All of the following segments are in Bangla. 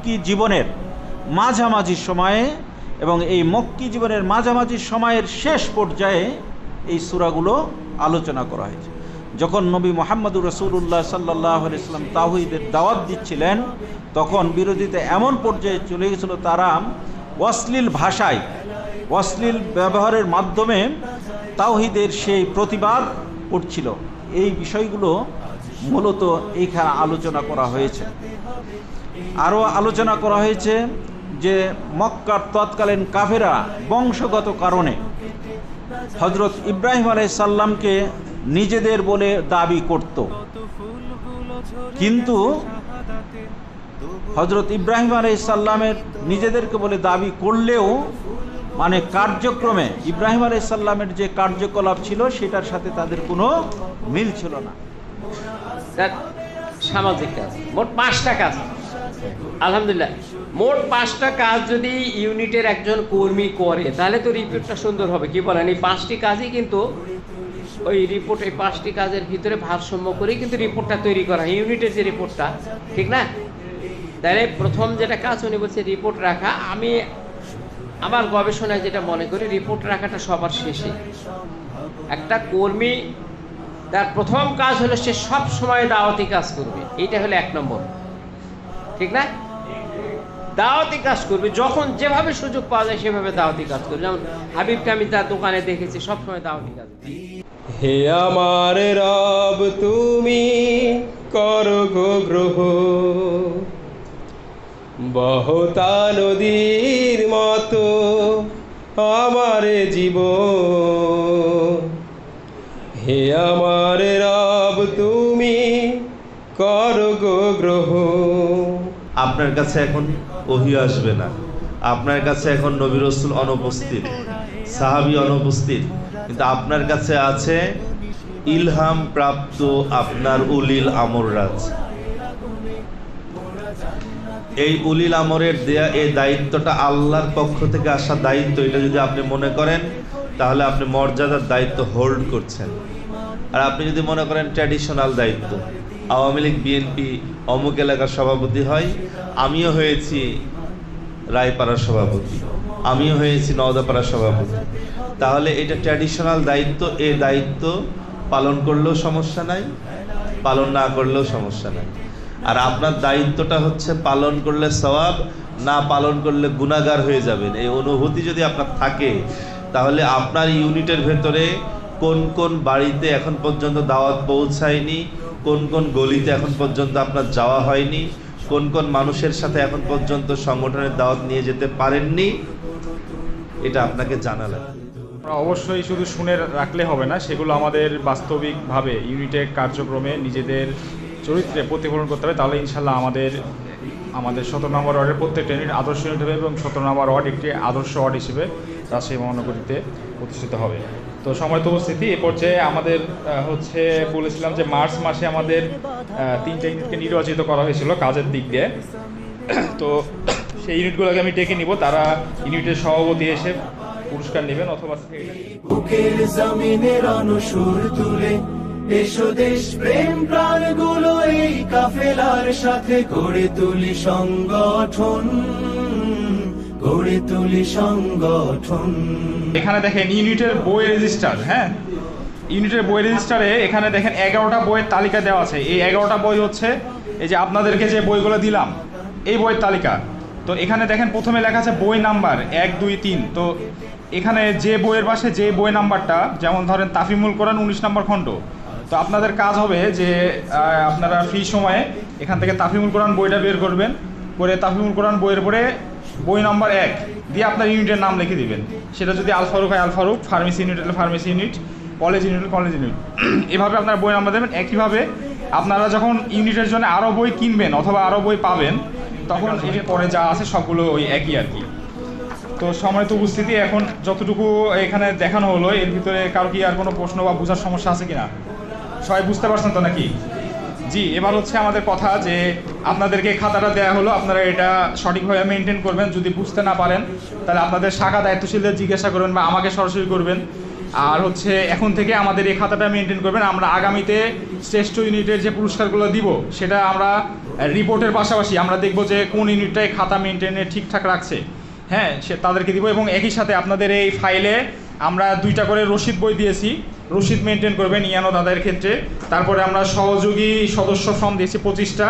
মক্কি জীবনের মাঝামাঝি সময়ে এবং এই মক্কি জীবনের মাঝামাঝি সময়ের শেষ পর্যায়ে এই সূরাগুলো আলোচনা করা হয়েছে। যখন নবী মুহাম্মদুর রাসূলুল্লাহ সাল্লাল্লাহু আলাইহি ওয়াসাল্লাম তাওহীদের দাওয়াত দিচ্ছিলেন, তখন বিরোধীতে এমন পর্যায়ে চলে গেছিল, তারা অশ্লীল ভাষায়, অশ্লীল ব্যবহারের মাধ্যমে তাওহীদের সেই প্রতিবাদ করছিল। এই বিষয়গুলো মূলত এইখানে আলোচনা করা হয়েছে। আরও আলোচনা করা হয়েছে যে মক্কার তৎকালীন কাফেরা বংশগত কারণে হযরত ইব্রাহিম আলাইহিস সালামকে নিজেদের বলে দাবি করত, কিন্তু হযরত ইব্রাহিম আলাইহিস সালামের নিজেদেরকে বলে দাবি করলেও মানে কার্যক্রমে ইব্রাহিম আলাইহিস সালামের যে কার্যকলাপ ছিল সেটার সাথে তাদের কোনো মিল ছিল না। সামাজিক কাজ মোট 5টা কাজ, আলহামদুলিল্লাহ মোট 5টা কাজ যদি ইউনিটের একজন কর্মী করে তাহলে তো রিপোর্টটা সুন্দর হবে। কি বলেন? এই 5টি কাজই কিন্তু ওই রিপোর্ট, এই 5টি কাজের ভিতরে ভারসাম্য করেই কিন্তু রিপোর্টটা তৈরি করা হয়, ইউনিটের যে রিপোর্টটা, ঠিক না? তাহলে প্রথম যেটা কাজ উনি বলছে রিপোর্ট রাখা। আমি আমার গবেষণায় যেটা মনে করি, রিপোর্ট রাখাটা সবার শেষে। একটা কর্মী তার প্রথম কাজ হলো সে সব সময় দাওয়াতি কাজ করবে, এইটা হলো 1 নম্বর, ঠিক না? দাওয়াতি কাজ করবে, যখন যেভাবে সুযোগ পাওয়া যায় সেভাবে দাওয়াতি কাজ করবে। যেমন হাবিবকে আমি তার দোকানে দেখেছি সবসময় দাওয়াতি কাজ। হে আমার রব তুমি করো গো গ্রহ, বহতা নদীর মতো আমার জীবন। হে আমার রব তুমি করো গো গ্রহ। আপনার কাছে এখন ওহী আসবে না, আপনার কাছে এখন নবী রাসূল অনুপস্থিত, সাহাবী অনুপস্থিত, কিন্তু আপনার কাছে আছে ইলহাম প্রাপ্ত আপনার উলিল আমররা আছে। এই উলিল আমরের দেয়া এই দায়িত্বটা আল্লাহর পক্ষ থেকে আসা দায়িত্ব, এটা যদি আপনি মনে করেন তাহলে আপনি মর্যাদার দায়িত্ব হোল্ড করছেন। আর আপনি যদি মনে করেন ট্র্যাডিশনাল দায়িত্ব, আওয়ামী লীগ বিএনপি অমুক এলাকার সভাপতি হয়, আমিও হয়েছি রায়পাড়ার সভাপতি, আমিও হয়েছি নওদাপাড়ার সভাপতি, তাহলে এটা ট্র্যাডিশনাল দায়িত্ব। এই দায়িত্ব পালন করলেও সমস্যা নাই, পালন না করলেও সমস্যা নাই। আর আপনার দায়িত্বটা হচ্ছে পালন করলে সওয়াব, না পালন করলে গুনাহগার হয়ে যাবেন। এই অনুভূতি যদি আপনার থাকে তাহলে আপনার ইউনিটের ভেতরে কোন কোন বাড়িতে এখন পর্যন্ত দাওয়াত পৌঁছায়নি, কোন কোন গলিতে এখন পর্যন্ত আপনার যাওয়া হয়নি, কোন কোন মানুষের সাথে এখন পর্যন্ত সংগঠনের দাওয়াত নিয়ে যেতে পারেননি, এটা আপনাকে জানা লাগবে। অবশ্যই শুধু শুনে রাখলে হবে না, সেগুলো আমাদের বাস্তবিকভাবে ইউনিটের কার্যক্রমে নিজেদের চরিত্রে প্রতিফলন করতে হবে। তাহলে ইনশাল্লাহ আমাদের 17 নম্বর ওয়ার্ডের প্রত্যেকটা ইউনিট আদর্শ ইউনিট হবে এবং 17 নম্বর ওয়ার্ড একটি আদর্শ ওয়ার্ড হিসেবে রাজশাহী মহানগরীতে প্রতিষ্ঠিত হবে। তো সময় তো উপস্থিতি এ পর্যায়ে আমাদের বলেছিলাম যে মার্চ মাসে আমাদের 3টা ইউনিটকে নির্বাচিত করা হয়েছিল কাজের দিক দিয়ে। তো সেই ইউনিটগুলোকে আমি ডেকে নিব, তারা ইউনিটের সভাপতি এসে পুরস্কার নেবেন অথবা বুকের জমিনের অনুসুর তুলে এসো দেশ প্রেম প্রাণগুলো এই কাফেলার সাথে গড়ে তুলি সংগঠন, গড়ে তুলি সংগঠন। এখানে দেখেন ইউনিটের বই রেজিস্টার, হ্যাঁ ইউনিটের বই রেজিস্টারে এখানে দেখেন 11টা বইয়ের তালিকা দেওয়া আছে। এই 11টা বই হচ্ছে এই যে আপনাদেরকে যে বইগুলো দিলাম এই বইয়ের তালিকা। তো এখানে দেখেন প্রথমে লেখা আছে বই নাম্বার 1, 2, 3। তো এখানে যে বইয়ের পাশে যে বই নাম্বারটা, যেমন ধরেন তাফিমুল কোরআন 19 নম্বর খণ্ড, তো আপনাদের কাজ হবে যে আপনারা ফ্রি সময়ে এখান থেকে তাফিমুল কোরআন বইটা বের করবেন, করে তাফিমুল কোরআন বইয়ের পরে বই নাম্বার 1 দিয়ে আপনার ইউনিটের নাম লিখে দিবেন। সেটা যদি আল ফারুক হয় আল ফারুক, ফার্মেসি ইউনিট হলে ফার্মেসি ইউনিট, কলেজ ইউনিট হলে কলেজ ইউনিট, এভাবে আপনারা বই নাম্বার দেবেন। একইভাবে আপনারা যখন ইউনিটের জন্য আরও বই কিনবেন অথবা আরও বই পাবেন, তখন এর পরে যা আছে সবগুলো ওই একই আর কি। তো সময় তো উপস্থিতি এখন যতটুকু এখানে দেখানো হলো, এর ভিতরে কারো কি আর কোনো প্রশ্ন বা বোঝার সমস্যা আছে কিনা? সবাই বুঝতে পারছেন তো নাকি? জি, এবার হচ্ছে আমাদের কথা যে আপনাদেরকে খাতাটা দেওয়া হলো, আপনারা এটা সঠিকভাবে মেনটেন করবেন। যদি বুঝতে না পারেন তাহলে আপনাদের শাখা দায়িত্বশীলদের জিজ্ঞাসা করবেন বা আমাকে সরাসরি করবেন। আর হচ্ছে এখন থেকে আমাদের এই খাতাটা মেনটেন করবেন। আমরা আগামীতে শ্রেষ্ঠ ইউনিটের যে পুরস্কারগুলো দিব সেটা আমরা রিপোর্টের পাশাপাশি আমরা দেখব যে কোন ইউনিটটাই খাতা মেনটেনে ঠিকঠাক রাখছে, হ্যাঁ, সে তাদেরকে দিব। এবং একই সাথে আপনাদের এই ফাইলে আমরা 2টা করে রসিদ বই দিয়েছি, রসিদ মেনটেন করবেন ইয়ানো দাদার ক্ষেত্রে। তারপরে আমরা সহযোগী সদস্য ফর্ম দিয়েছি 25টা,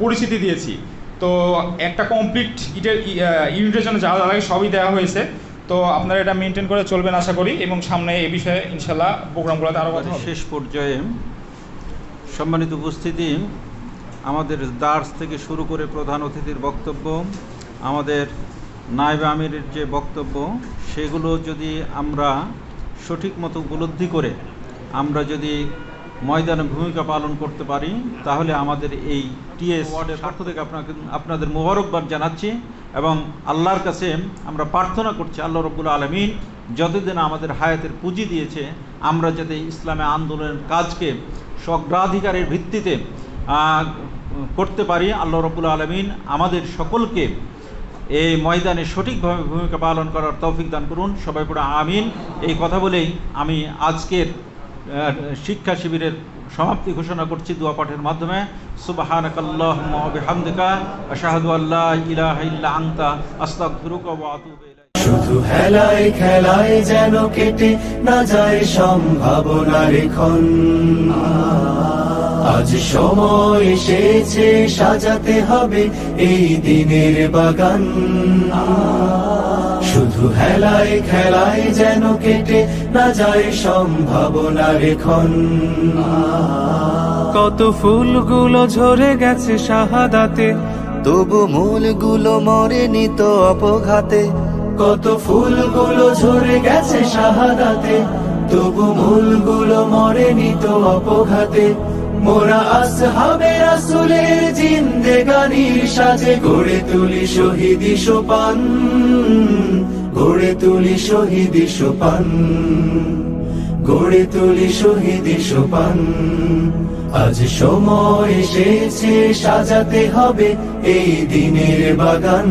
পরিচিতি দিয়েছি। তো একটা কমপ্লিট ইউনিটের জন্য যা লাগে সবই দেওয়া হয়েছে। তো আপনারা এটা মেনটেন করে চলবেন আশা করি, এবং সামনে এই বিষয়ে ইনশাল্লাহ প্রোগ্রামগুলোতে আরও কথা হবে। শেষ পর্যায়ে সম্মানিত উপস্থিতি, আমাদের দার্স থেকে শুরু করে প্রধান অতিথির বক্তব্য, আমাদের নায়েব আমিরের যে বক্তব্য, সেগুলো যদি আমরা সঠিক মতো উপলব্ধি করে আমরা যদি ময়দানে ভূমিকা পালন করতে পারি, তাহলে আমাদের এই টিএস ওয়ার্ডের পক্ষ থেকে আপনাদের মোবারকবাদ জানাচ্ছি এবং আল্লাহর কাছে আমরা প্রার্থনা করছি আল্লাহ রব্বুল আলামিন যতদিন আমাদের হায়াতের পুঁজি দিয়েছে আমরা যাতে ইসলামে আন্দোলনের কাজকে অগ্রাধিকারের ভিত্তিতে করতে পারি। আল্লাহ রব্বুল আলামিন আমাদের সকলকে এই ময়দানে সঠিকভাবে ভূমিকা পালন করার তৌফিক দান করুন। সবাই পড়ে আমিন। এই কথা বলেই আমি আজকের শিক্ষা শিবিরের সমাপ্তি ঘোষণা করছি দোয়া পাঠের মাধ্যমে। সুবহানাকাল্লাহুম্মা ওয়া বিহামদিকা আশহাদু আল্লা ইলাহা ইল্লা আনতা আস্তাগফিরুকা ওয়া আতুবু ইলাইক। শুধু হেলায় খেলায় যেন কেটে না যায় সম্ভাবনার ক্ষণ, আজ সময় এসেছে সাজাতে হবে এই দিনের বাগান। শুধু হেলায় খেলায় যেন কেটে না যায় সম্ভাবনার ক্ষণ। কত ফুলগুলো ঝরে গেছে শাহাদাতে, তবু মূলগুলো মরেনি তো অপঘাতে। কত ফুলগুলো ঝরে গেছে শাহাদাতে, তবু মূলগুলো মরেনি তো অপঘাতে। মোরা আসহাবে রাসূলের জিন্দেগানির সাজে গড়ে তুলি শহীদি সোপান, গড়ে তুলি শহীদি সোপান, গড়ে তুলি শহীদি সোপান। আজ সময় এসেছে সাজাতে হবে এই দিনের বাগান।